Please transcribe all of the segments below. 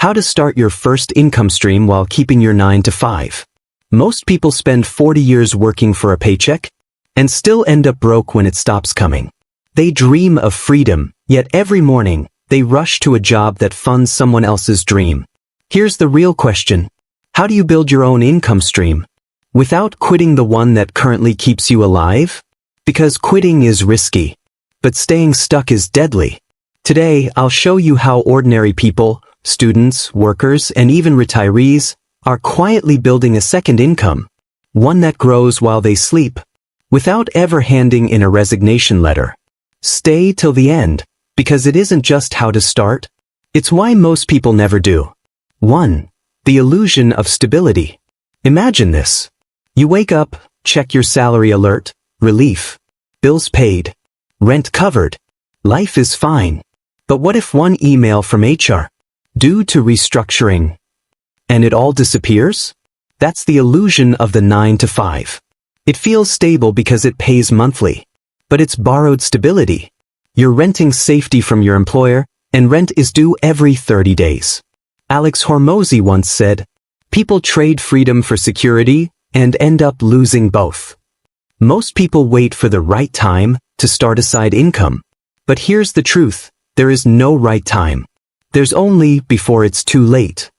How to start your first income stream while keeping your 9 to 5. Most people spend 40 years working for a paycheck and still end up broke when it stops coming. They dream of freedom, yet every morning they rush to a job that funds someone else's dream. Here's the real question. How do you build your own income stream without quitting the one that currently keeps you alive? Because quitting is risky, but staying stuck is deadly. Today, I'll show you how ordinary people, students, workers, and even retirees are quietly building a second income, one that grows while they sleep, without ever handing in a resignation letter. Stay till the end, because it isn't just how to start, it's why most people never do. 1. The illusion of stability. Imagine this. You wake up, check your salary alert, relief, bills paid, rent covered, life is fine. But what if one email from HR, due to restructuring, and it all disappears? That's the illusion of the 9 to 5. It feels stable because it pays monthly, but it's borrowed stability. You're renting safety from your employer, and rent is due every 30 days. Alex Hormozy once said, "People trade freedom for security and end up losing both." Most people wait for the right time to start a side income. But here's the truth, there is no right time. There's only before it's too late.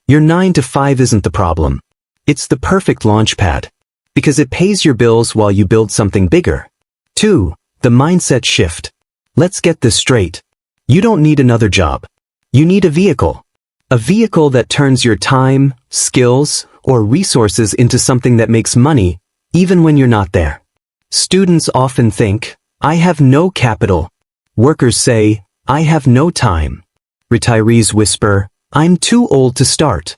Your 9 to 5 isn't the problem. It's the perfect launchpad, because it pays your bills while you build something bigger. 2. The mindset shift. Let's get this straight. You don't need another job. You need a vehicle. A vehicle that turns your time, skills, or resources into something that makes money, even when you're not there. Students often think, "I have no capital." Workers say, "I have no time." Retirees whisper, "I'm too old to start."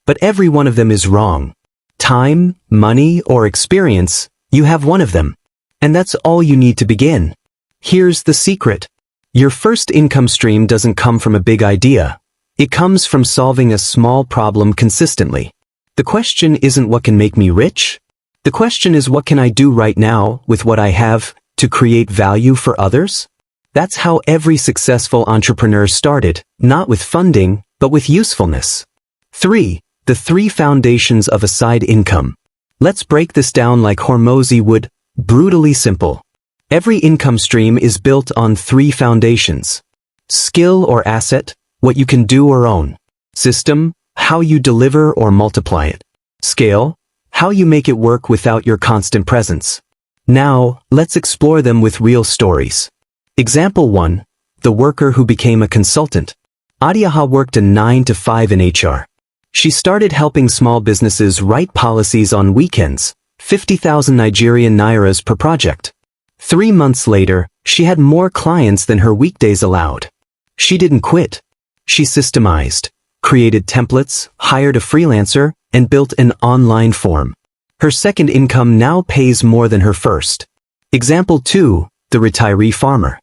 But every one of them is wrong. Time, money, or experience, you have one of them. And that's all you need to begin. Here's the secret. Your first income stream doesn't come from a big idea. It comes from solving a small problem consistently. The question isn't what can make me rich? The question is what can I do right now with what I have to create value for others? That's how every successful entrepreneur started, not with funding, but with usefulness. 3. The 3 foundations of a side income. Let's break this down like Hormozy would, brutally simple. Every income stream is built on 3 foundations. Skill or asset, what you can do or own. System, how you deliver or multiply it. Scale, how you make it work without your constant presence. Now, let's explore them with real stories. Example 1. The worker who became a consultant. Adiaha worked a 9 to 5 in HR. She started helping small businesses write policies on weekends, 50,000 Nigerian nairas per project. 3 months later, she had more clients than her weekdays allowed. She didn't quit. She systemized, created templates, hired a freelancer, and built an online form. Her second income now pays more than her first. Example 2. The retiree farmer.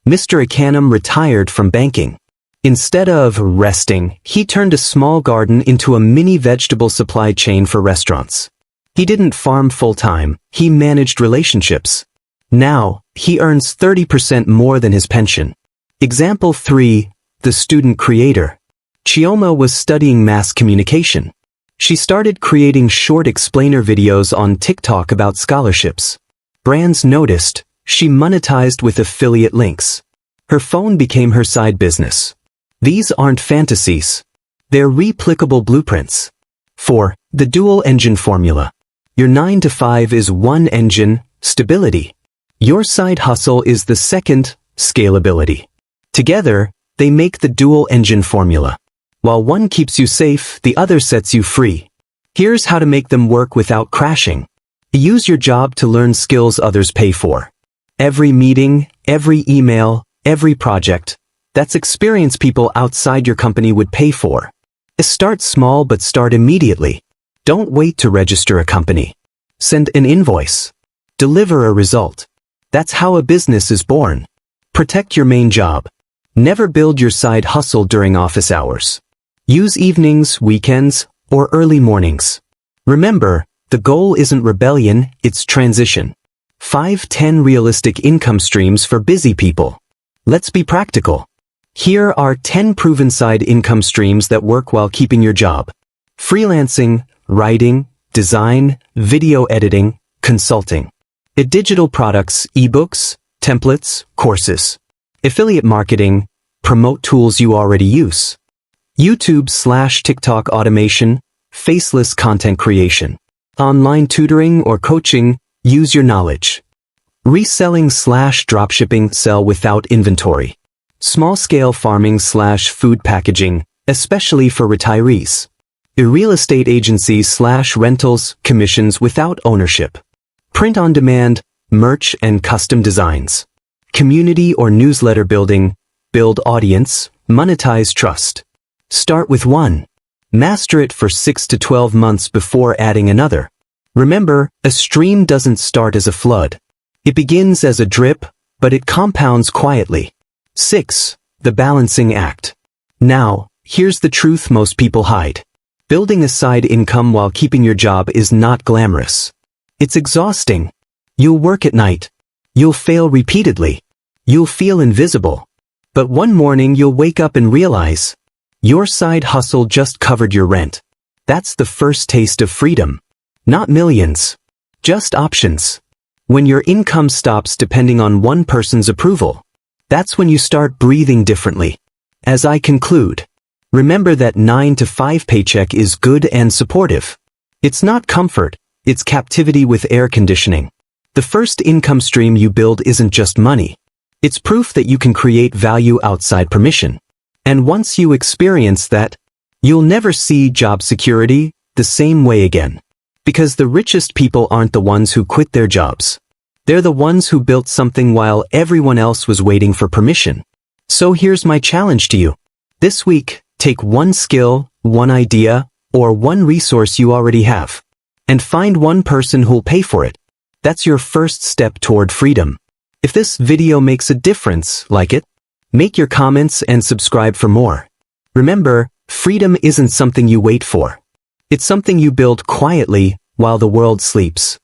Mr. Akanam retired from banking. Instead of resting, he turned a small garden into a mini vegetable supply chain for restaurants. He didn't farm full-time, he managed relationships. Now, he earns 30% more than his pension. Example 3. The student creator. Chioma was studying mass communication. She started creating short explainer videos on TikTok about scholarships. Brands noticed. She monetized with affiliate links. Her phone became her side business. These aren't fantasies. They're replicable blueprints. 4. The dual engine formula. Your 9 to 5 is one engine, stability. Your side hustle is the second, scalability. Together, they make the dual engine formula. While one keeps you safe, the other sets you free. Here's how to make them work without crashing. Use your job to learn skills others pay for. Every meeting, every email, every project, that's experience people outside your company would pay for. Start small but start immediately. Don't wait to register a company. Send an invoice. Deliver a result. That's how a business is born. Protect your main job. Never build your side hustle during office hours. Use evenings, weekends, or early mornings. Remember, the goal isn't rebellion, it's transition. 5-10 realistic income streams for busy people. Let's be practical. Here are 10 proven side income streams that work while keeping your job. Freelancing, writing, design, video editing, consulting. Digital products, ebooks, templates, courses. Affiliate marketing, promote tools you already use. YouTube/TikTok automation, faceless content creation. Online tutoring or coaching, use your knowledge. Reselling/dropshipping, sell without inventory. Small-scale farming/food packaging, especially for retirees. Real estate agencies/rentals, commissions without ownership. Print-on-demand, merch and custom designs. Community or newsletter building, build audience, monetize trust. Start with one. Master it for 6 to 12 months before adding another. Remember, a stream doesn't start as a flood. It begins as a drip, but it compounds quietly. 6. The balancing act. Now, here's the truth most people hide. Building a side income while keeping your job is not glamorous. It's exhausting. You'll work at night. You'll fail repeatedly. You'll feel invisible. But one morning you'll wake up and realize, your side hustle just covered your rent. That's the first taste of freedom. Not millions. Just options. When your income stops depending on one person's approval, that's when you start breathing differently. As I conclude, remember that 9 to 5 paycheck is good and supportive. It's not comfort, it's captivity with air conditioning. The first income stream you build isn't just money. It's proof that you can create value outside permission. And once you experience that, you'll never see job security the same way again. Because the richest people aren't the ones who quit their jobs. They're the ones who built something while everyone else was waiting for permission. So here's my challenge to you. This week, take one skill, one idea, or one resource you already have, and find one person who'll pay for it. That's your first step toward freedom. If this video makes a difference, like it, make your comments and subscribe for more. Remember, freedom isn't something you wait for. It's something you build quietly while the world sleeps.